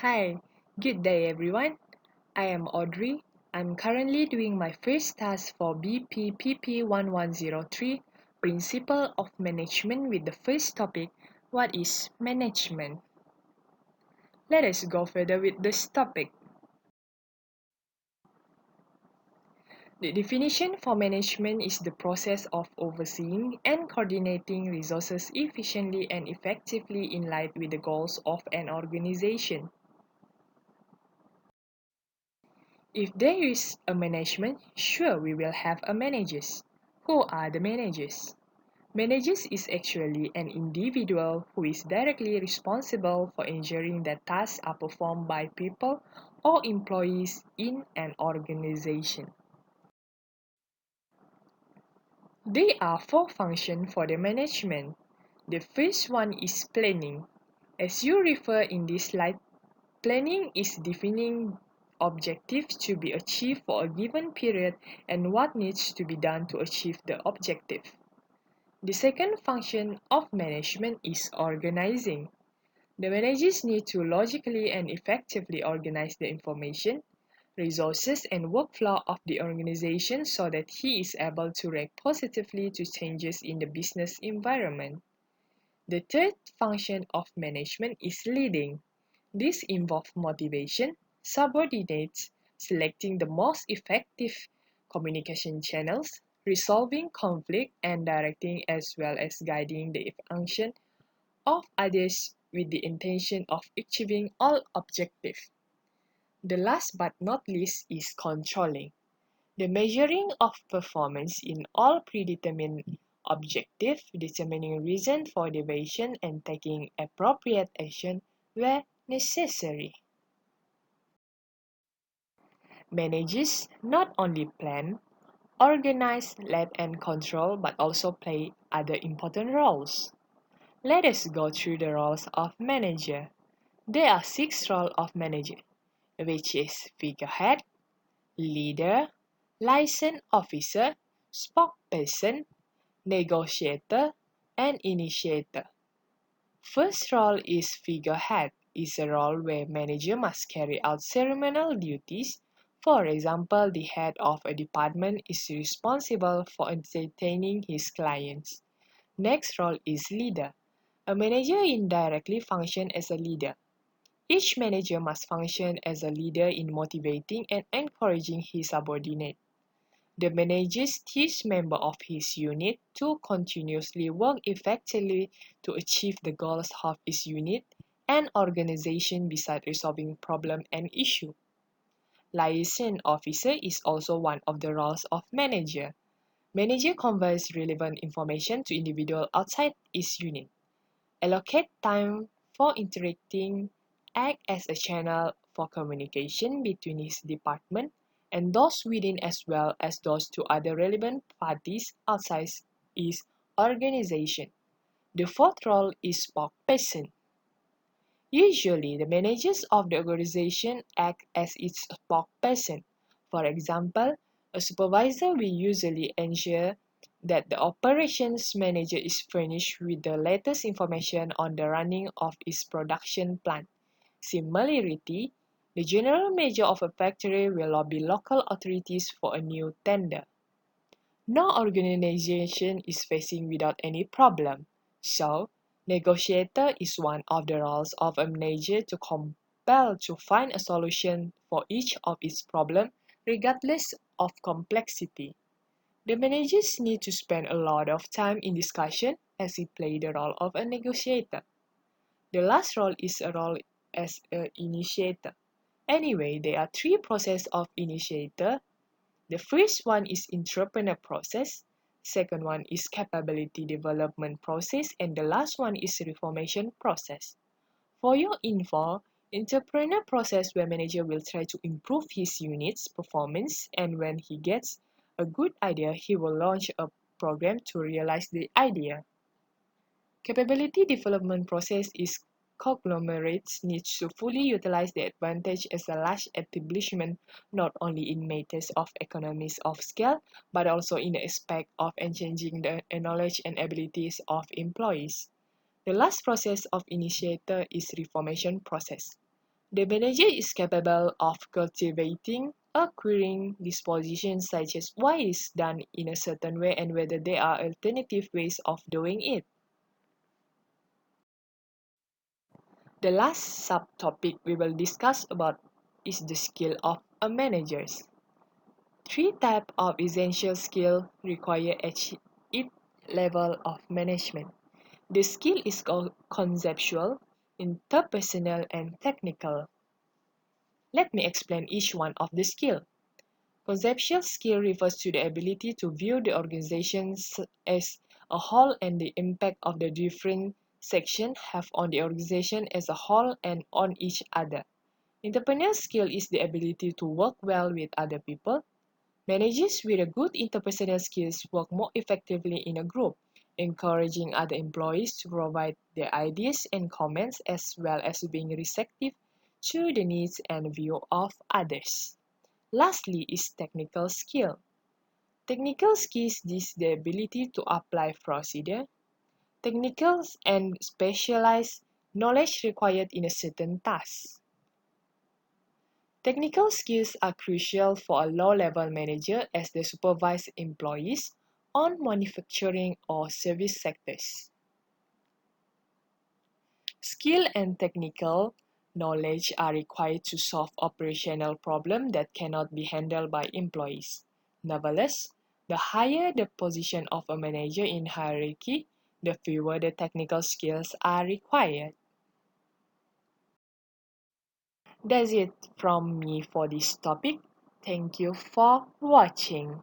Hi, good day everyone. I am Audrey. I'm currently doing my first task for BBPP1103, Principle of Management with the first topic, what is management? Let us go further with this topic. The definition for management is the process of overseeing and coordinating resources efficiently and effectively in line with the goals of an organization. If there is a management, sure we will have a managers. Who are the managers? Managers is actually an individual who is directly responsible for ensuring that tasks are performed by people or employees in an organization. There are four functions for the management. The first one is planning. As you refer in this slide, planning is defining objectives to be achieved for a given period and what needs to be done to achieve the objective. The second function of management is organizing. The managers need to logically and effectively organize the information, resources, and workflow of the organization so that he is able to react positively to changes in the business environment. The third function of management is leading. This involves motivation, subordinates, selecting the most effective communication channels, resolving conflict, and directing as well as guiding the function of others with the intention of achieving all objectives. The last but not least is controlling. The measuring of performance in all predetermined objectives, determining reason for deviation and taking appropriate action where necessary. Managers not only plan, organize, lead and control but also play other important roles. Let us go through the roles of manager. There are 6 roles of manager, which is figurehead, leader, liaison officer, spokesperson, negotiator, and initiator. First role is figurehead, is a role where manager must carry out ceremonial duties. For example, the head of a department is responsible for entertaining his clients. Next role is leader. A manager indirectly functions as a leader. Each manager must function as a leader in motivating and encouraging his subordinates. The manager teaches members of his unit to continuously work effectively to achieve the goals of his unit and organization besides resolving problems and issues. Liaison officer is also one of the roles of manager. Manager conveys relevant information to individuals outside his unit. Allocate time for interacting, act as a channel for communication between his department and those within as well as those to other relevant parties outside his organization. The fourth role is spokesperson. Usually, the managers of the organization act as its spokesperson. For example, a supervisor will usually ensure that the operations manager is furnished with the latest information on the running of its production plant. Similarly, the general manager of a factory will lobby local authorities for a new tender. No organization is facing without any problem. So, negotiator is one of the roles of a manager to compel to find a solution for each of its problems, regardless of complexity. The managers need to spend a lot of time in discussion as he play the role of a negotiator. The last role is a role as an initiator. Anyway, there are 3 processes of initiator. The first one is entrepreneur process, second one is capability development process, and the last one is reformation process. For your info, entrepreneur process where manager will try to improve his unit's performance, and when he gets a good idea, he will launch a program to realize the idea. Capability development process is conglomerates needs to fully utilize the advantage as a large establishment not only in matters of economies of scale but also in the aspect of enhancing the knowledge and abilities of employees. The last process of initiator is reformation process. The manager is capable of cultivating acquiring dispositions such as why is done in a certain way and whether there are alternative ways of doing it. The last subtopic we will discuss about is the skill of a manager. Three types of essential skill require at each level of management. The skill is conceptual, interpersonal, and technical. Let me explain each one of the skill. Conceptual skill refers to the ability to view the organization as a whole and the impact of the different sections have on the organization as a whole and on each other. Interpersonal skill is the ability to work well with other people. Managers with a good interpersonal skills work more effectively in a group, encouraging other employees to provide their ideas and comments as well as being receptive to the needs and view of others. Lastly is technical skill. Technical skills is the ability to apply procedure, technical and specialized knowledge required in a certain task. Technical skills are crucial for a low-level manager as they supervise employees on manufacturing or service sectors. Skill and technical knowledge are required to solve operational problems that cannot be handled by employees. Nevertheless, the higher the position of a manager in hierarchy, the fewer the technical skills are required. That's it from me for this topic. Thank you for watching.